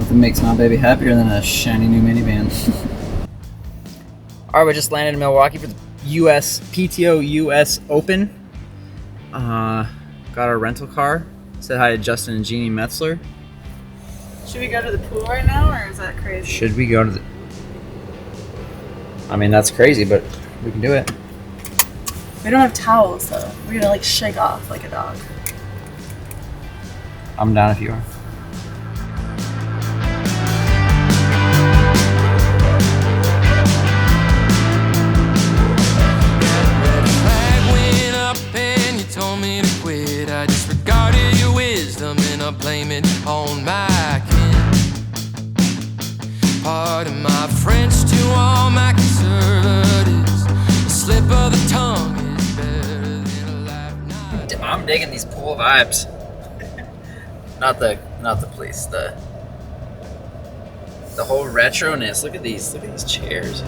Nothing makes my baby happier than a shiny new minivan. Alright, we just landed in Milwaukee for the PTO US Open. Got our rental car. Said hi to Justin and Jeannie Metzler. Should we go to the pool right now, or is that crazy? Should we go to the... I mean, that's crazy, but we can do it. We don't have towels, though. We're gonna like shake off like a dog. I'm down if you are. Blame it on my kin. Pardon my French to all my conservatives. A slip of the tongue is better than a life not. I'm digging these pool vibes. Not the police. The whole retroness. Look at these chairs.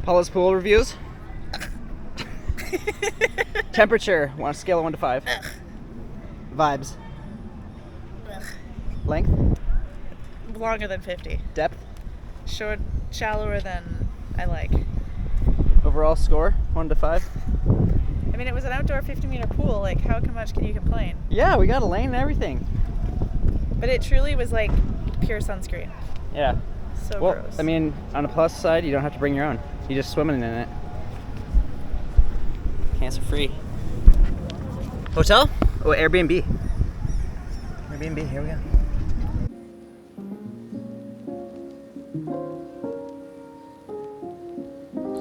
Paula's pool reviews. Temperature, on a scale of 1 to 5. Vibes. Length. Longer than 50. Depth. Shallower than I like. Overall score, 1 to 5. I mean, it was an outdoor 50-meter pool. Like, how much can you complain? Yeah, we got a lane and everything. But it truly was like pure sunscreen. Yeah. So well, gross. I mean, on the plus side, you don't have to bring your own. You just swimming in it. Cancer free. Hotel? Oh, Airbnb. Airbnb, here we go.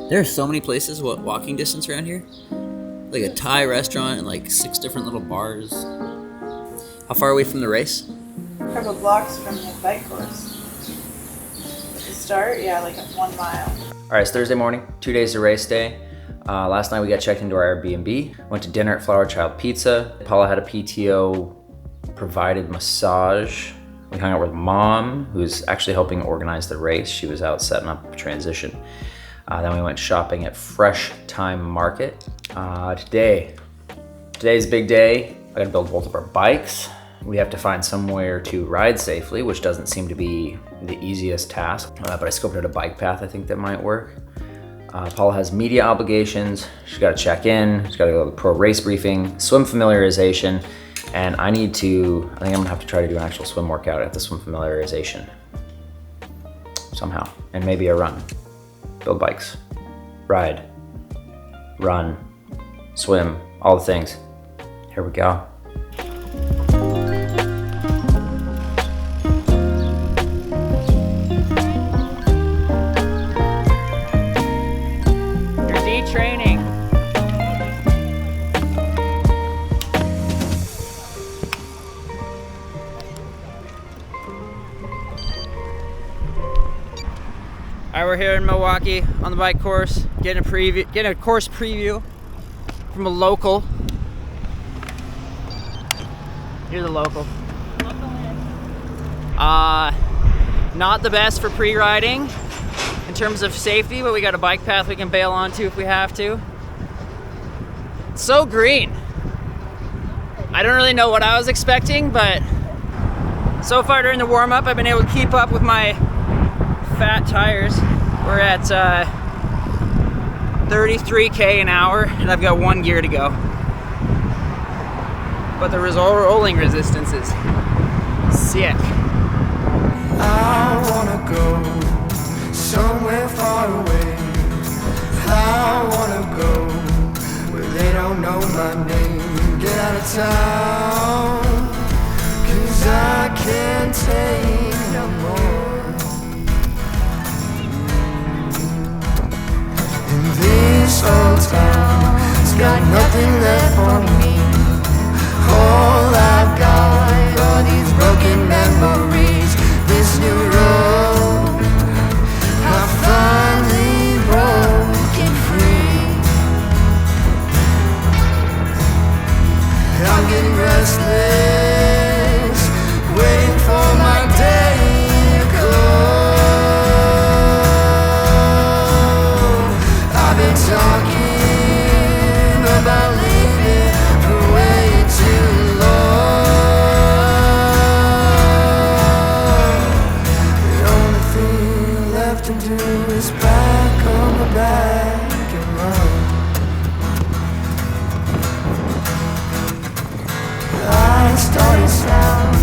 There are so many places walking distance around here. Like a Thai restaurant and like 6 different little bars. How far away from the race? A couple blocks from the bike course. At the start, yeah, like 1 mile. All right, it's Thursday morning, 2 days to race day. Last night we got checked into our Airbnb. Went to dinner at Flower Child Pizza. Paula had a PTO provided massage. We hung out with Mom, who's actually helping organize the race. She was out setting up transition. Then we went shopping at Fresh Time Market. Today's a big day. I gotta build both of our bikes. We have to find somewhere to ride safely, which doesn't seem to be the easiest task, but I scoped out a bike path I think that might work. Paula has media obligations. She's gotta check in. She's gotta go to the pro race briefing, swim familiarization, and I think I'm gonna have to try to do an actual swim workout at the swim familiarization somehow, and maybe a run. Build bikes, ride, run, swim, all the things. Here we go. You're detraining. All right, we're here in Milwaukee on the bike course, getting a course preview from a local. You're the local. Not the best for pre-riding in terms of safety, but we got a bike path we can bail onto if we have to. It's so green. I don't really know what I was expecting, but so far during the warm-up, I've been able to keep up with my fat tires. We're at 33K an hour, and I've got 1 gear to go. But the rolling resistance is sick. I wanna go somewhere far away. I wanna go where they don't know my name. Get out of town, 'cause I can't take no more. town has got nothing left for me. All I've got are these broken memories. This new road I finally broken free. I'm getting restless, waiting for my day to come. I've been talking about leaving for way too long. The only thing left to do is back on the back and run. I started south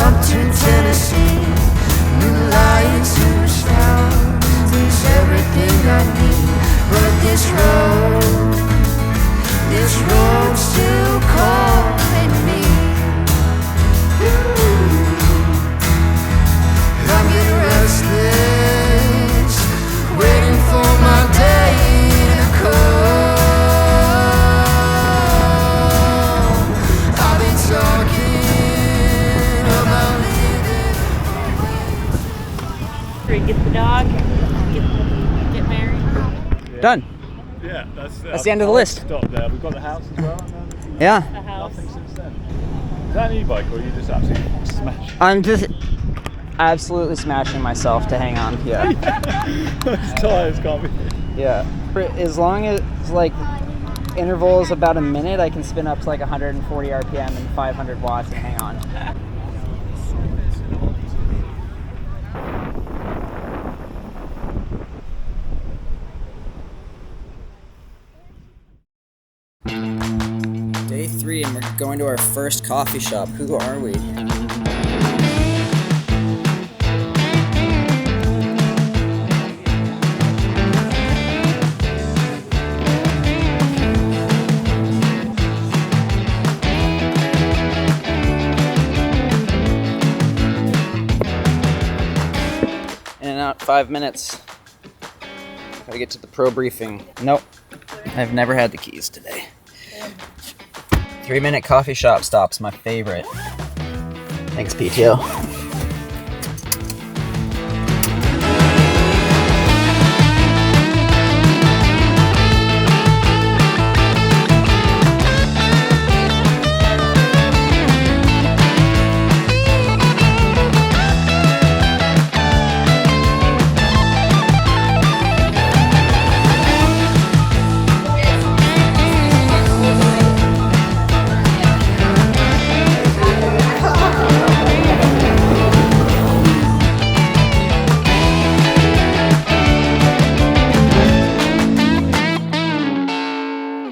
up to Tennessee. New lights, new sound, there's everything I need. But this road's still calling me. I'm getting restless, waiting for my day to come. I've been talking about leaving. Get the dog, get married. Done. Yeah, that's the end of the list. Stop there. We've got the house as well. And then Yeah. The house. nothing since then. Is that an e-bike or are you just absolutely smashed? I'm just absolutely smashing myself to hang on. Yeah. Those tyres can't be. Yeah. As long as like interval is about a minute, I can spin up to like 140 RPM and 500 watts and hang on. Day 3 and we're going to our first coffee shop. Who are we? In and out 5 minutes. Gotta get to the pro briefing. Nope. I've never had the keys today. 3-minute coffee shop stop's my favorite. Thanks, PTO.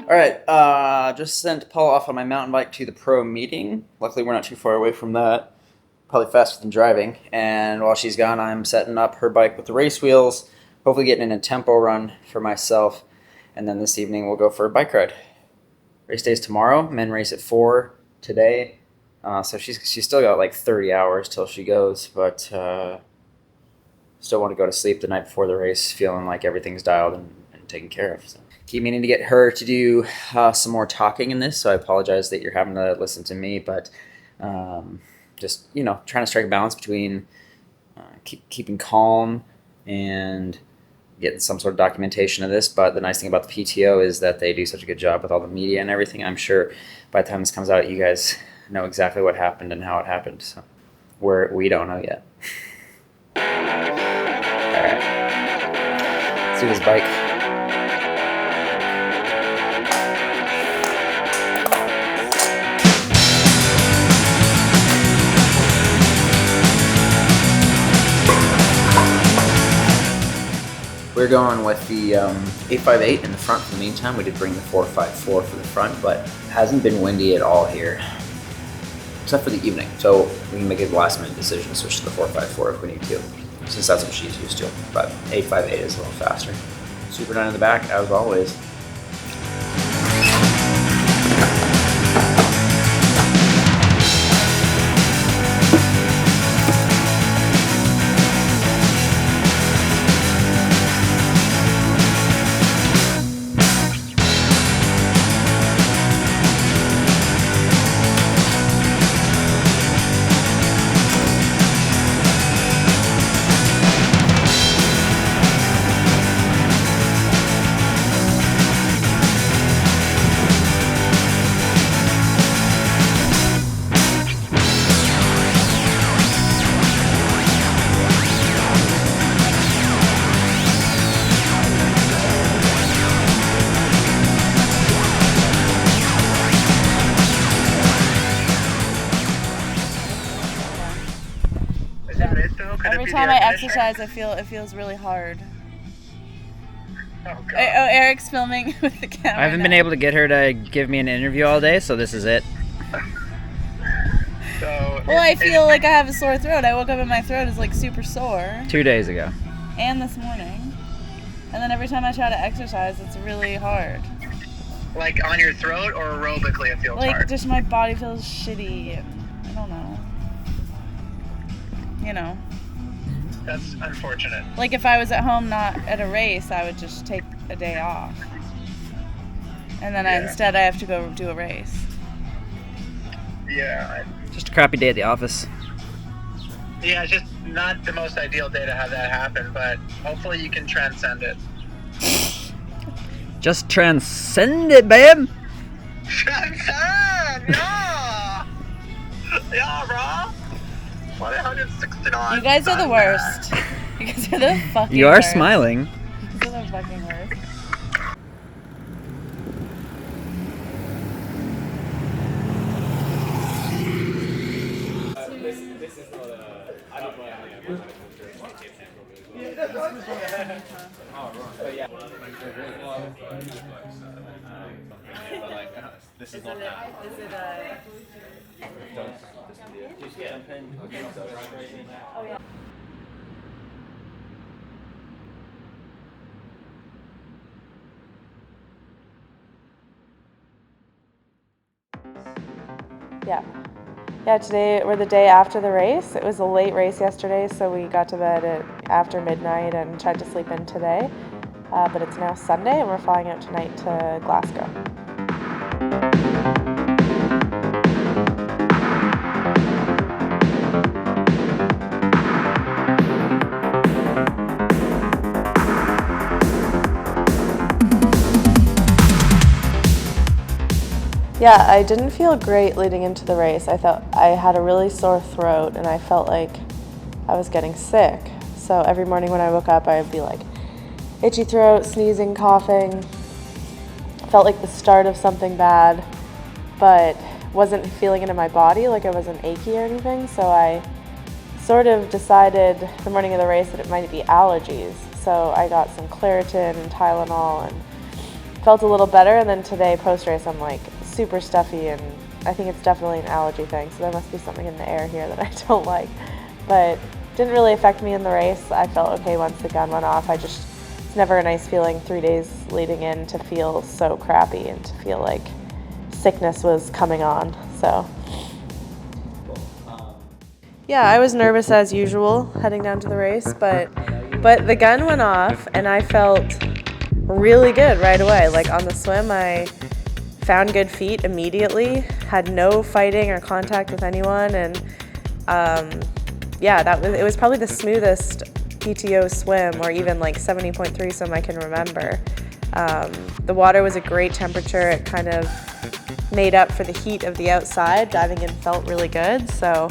Alright, just sent Paula off on my mountain bike to the pro meeting. Luckily we're not too far away from that. Probably faster than driving. And while she's gone, I'm setting up her bike with the race wheels. Hopefully getting in a tempo run for myself. And then this evening we'll go for a bike ride. Race day's tomorrow. Men race at 4 today. So she's still got like 30 hours till she goes. But still want to go to sleep the night before the race feeling like everything's dialed and taken care of. So. Keep meaning to get her to do some more talking in this, so I apologize that you're having to listen to me, but just, you know, trying to strike a balance between keeping calm and getting some sort of documentation of this. But the nice thing about the PTO is that they do such a good job with all the media and everything. I'm sure by the time this comes out, you guys know exactly what happened and how it happened, so we don't know yet. All right, let's do this bike. We're going with the 858 in the front for the meantime. We did bring the 454 for the front, but it hasn't been windy at all here, except for the evening. So we can make a last minute decision, switch to the 454 if we need to, since that's what she's used to. But 858 is a little faster. Super 9 in the back, as always. time I exercise, it feels really hard. Oh, God. Eric's filming with the camera. I haven't been able to get her to give me an interview all day, so this is it. So Well, I feel like I have a sore throat. I woke up and my throat is like super sore. 2 days ago. And this morning. And then every time I try to exercise, it's really hard. like on your throat or aerobically it feels Like hard? just my body feels shitty. And I don't know. You know. That's unfortunate. Like if I was at home not at a race, I would just take a day off. And then instead I have to go do a race. Yeah. Just a crappy day at the office. Yeah, it's just not the most ideal day to have that happen, but hopefully you can transcend it. Just transcend it, babe! Transcend! Yeah! Yeah, bro! 169. You guys are the worst. You guys are the fucking You are worst. smiling. You guys are the fucking worst. Yeah, today, or the day after the race. It was a late race yesterday, so we got to bed after midnight and tried to sleep in today. But it's now Sunday, and we're flying out tonight to Glasgow. Yeah, I didn't feel great leading into the race. I thought I had a really sore throat and I felt like I was getting sick. So every morning when I woke up, I would be like itchy throat, sneezing, coughing. Felt like the start of something bad, but wasn't feeling it in my body, like I wasn't achy or anything. So I sort of decided the morning of the race that it might be allergies. So I got some Claritin and Tylenol and felt a little better. And then today, post-race, I'm like super stuffy, and I think it's definitely an allergy thing, so there must be something in the air here that I don't like. But didn't really affect me in the race. I felt okay once the gun went off. It's never a nice feeling 3 days leading in to feel so crappy and to feel like sickness was coming on. So yeah, I was nervous as usual heading down to the race, but the gun went off and I felt really good right away. Like on the swim, I found good feet immediately, had no fighting or contact with anyone, and it was probably the smoothest PTO swim, or even like 70.3 swim I can remember. The water was a great temperature. It kind of made up for the heat of the outside. Diving in felt really good, so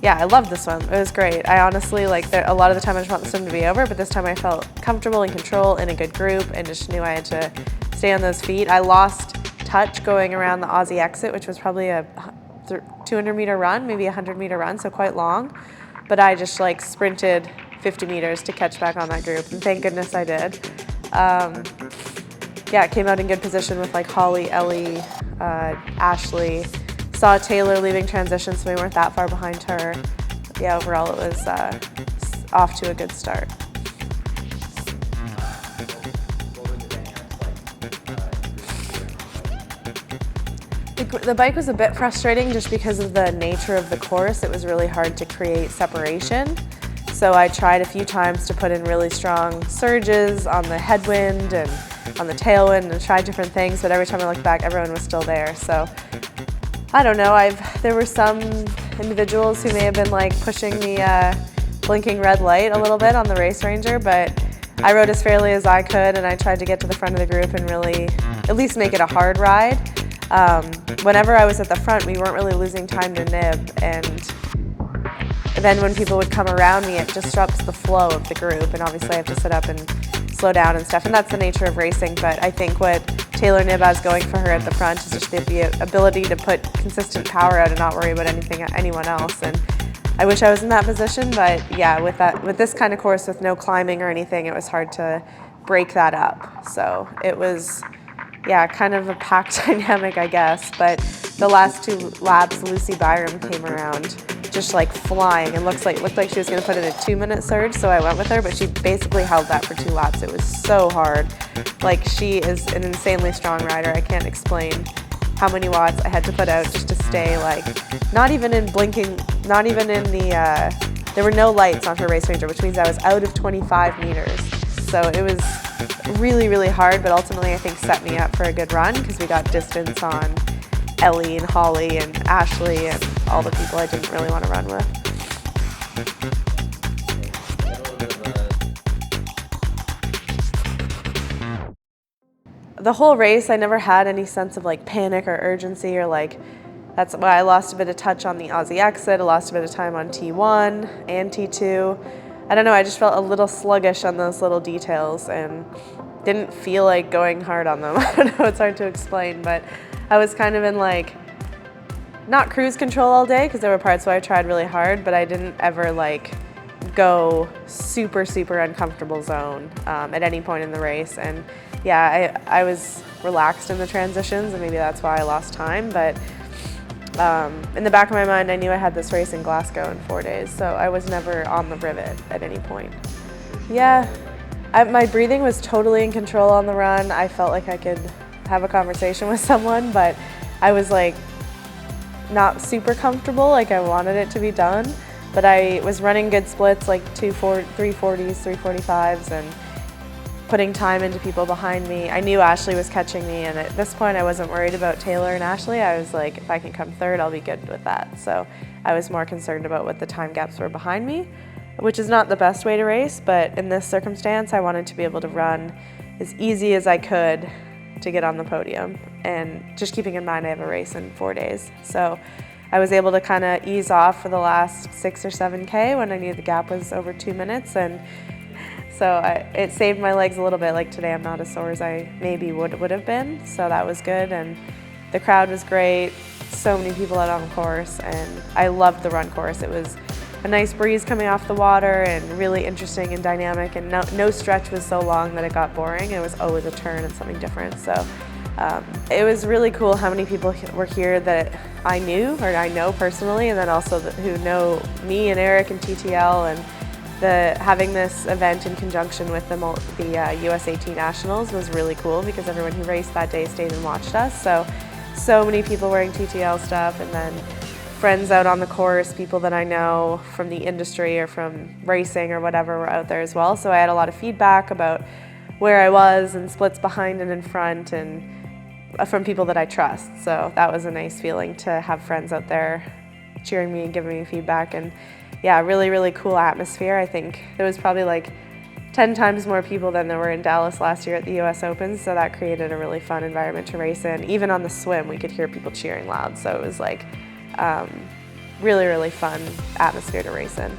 yeah, I loved the swim. It was great. I honestly, a lot of the time I just want the swim to be over, but this time I felt comfortable, in control, in a good group, and just knew I had to stay on those feet. I lost touch going around the Aussie exit, which was probably a 200-meter run, maybe a 100-meter run, so quite long. But I just sprinted 50 meters to catch back on that group, and thank goodness I did. Came out in good position with Holly, Ellie, Ashley. Saw Taylor leaving transition, so we weren't that far behind her. Yeah, overall it was off to a good start. The bike was a bit frustrating just because of the nature of the course. It was really hard to create separation. So I tried a few times to put in really strong surges on the headwind and on the tailwind and tried different things, but every time I looked back, everyone was still there. So I don't know, there were some individuals who may have been pushing the blinking red light a little bit on the Race Ranger, but I rode as fairly as I could, and I tried to get to the front of the group and really at least make it a hard ride. Whenever I was at the front, we weren't really losing time to nib, and then when people would come around me, it disrupts the flow of the group, and obviously I have to sit up and slow down and stuff, and that's the nature of racing. But I think what Taylor Nib has going for her at the front is just the ability to put consistent power out and not worry about anyone else. And I wish I was in that position, but yeah, with this kind of course with no climbing or anything, it was hard to break that up. So it was, yeah, kind of a pack dynamic, I guess. But the last 2 laps, Lucy Byram came around just like flying and looked like she was going to put in a 2-minute surge, so I went with her, but she basically held that for 2 laps. It was so hard. Like, she is an insanely strong rider. I can't explain how many watts I had to put out just to stay, like, not even in blinking, not even in the, there were no lights on her race ranger, which means I was out of 25 meters. So it was really, really hard, but ultimately I think set me up for a good run because we got distance on Ellie and Holly and Ashley and all the people I didn't really want to run with. The whole race, I never had any sense of like panic or urgency or like, that's why I lost a bit of touch on the Aussie exit. I lost a bit of time on T1 and T2. I don't know, I just felt a little sluggish on those little details and didn't feel like going hard on them. I don't know, it's hard to explain, but I was kind of in like, not cruise control all day because there were parts where I tried really hard, but I didn't ever like go super, super uncomfortable zone at any point in the race. And yeah, I was relaxed in the transitions and maybe that's why I lost time, but in the back of my mind, I knew I had this race in Glasgow in 4 days, so I was never on the rivet at any point. Yeah, my breathing was totally in control on the run. I felt like I could have a conversation with someone, but I was like not super comfortable, like I wanted it to be done. But I was running good splits, like 340s, 345s, and putting time into people behind me. I knew Ashley was catching me, and at this point I wasn't worried about Taylor and Ashley. I was like, if I can come third, I'll be good with that. So I was more concerned about what the time gaps were behind me, which is not the best way to race, but in this circumstance, I wanted to be able to run as easy as I could to get on the podium, and just keeping in mind I have a race in 4 days. So I was able to kind of ease off for the last 6 or 7K when I knew the gap was over 2 minutes, and so it saved my legs a little bit. Like today I'm not as sore as I maybe would have been, so that was good. And the crowd was great, so many people out on the course, and I loved the run course. It was a nice breeze coming off the water and really interesting and dynamic, and no stretch was so long that it got boring. It was always a turn and something different. So it was really cool how many people were here that I knew or I know personally, and then also who know me and Eric and TTL, and having this event in conjunction with the US 18 Nationals was really cool because everyone who raced that day stayed and watched us. So many people wearing TTL stuff, and then friends out on the course, people that I know from the industry or from racing or whatever were out there as well. So I had a lot of feedback about where I was and splits behind and in front, and from people that I trust. So that was a nice feeling to have friends out there cheering me and giving me feedback. And yeah, really, really cool atmosphere. I think there was probably like 10 times more people than there were in Dallas last year at the US Open, so that created a really fun environment to race in. Even on the swim, we could hear people cheering loud, so it was like really, really fun atmosphere to race in.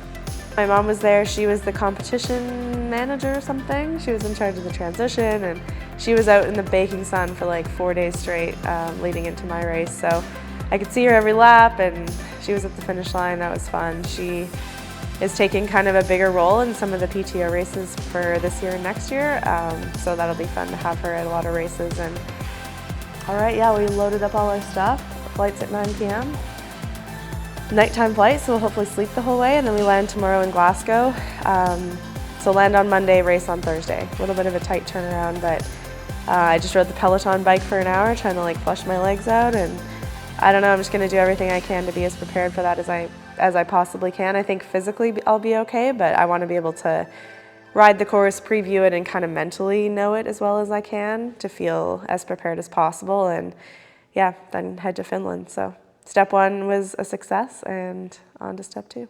My mom was there. She was the competition manager or something. She was in charge of the transition, and she was out in the baking sun for like 4 days straight leading into my race. So I could see her every lap, and she was at the finish line. That was fun. She is taking kind of a bigger role in some of the PTO races for this year and next year, so that'll be fun to have her at a lot of races. And all right, yeah, we loaded up all our stuff. Flight's at 9 p.m. Nighttime flight, so we'll hopefully sleep the whole way, and then we land tomorrow in Glasgow. So land on Monday, race on Thursday. A little bit of a tight turnaround, but I just rode the Peloton bike for an hour trying to like flush my legs out, and I don't know, I'm just gonna do everything I can to be as prepared for that as I possibly can. I think physically I'll be okay, but I want to be able to ride the course, preview it, and kind of mentally know it as well as I can to feel as prepared as possible, and yeah, then head to Finland. So step 1 was a success, and on to step 2.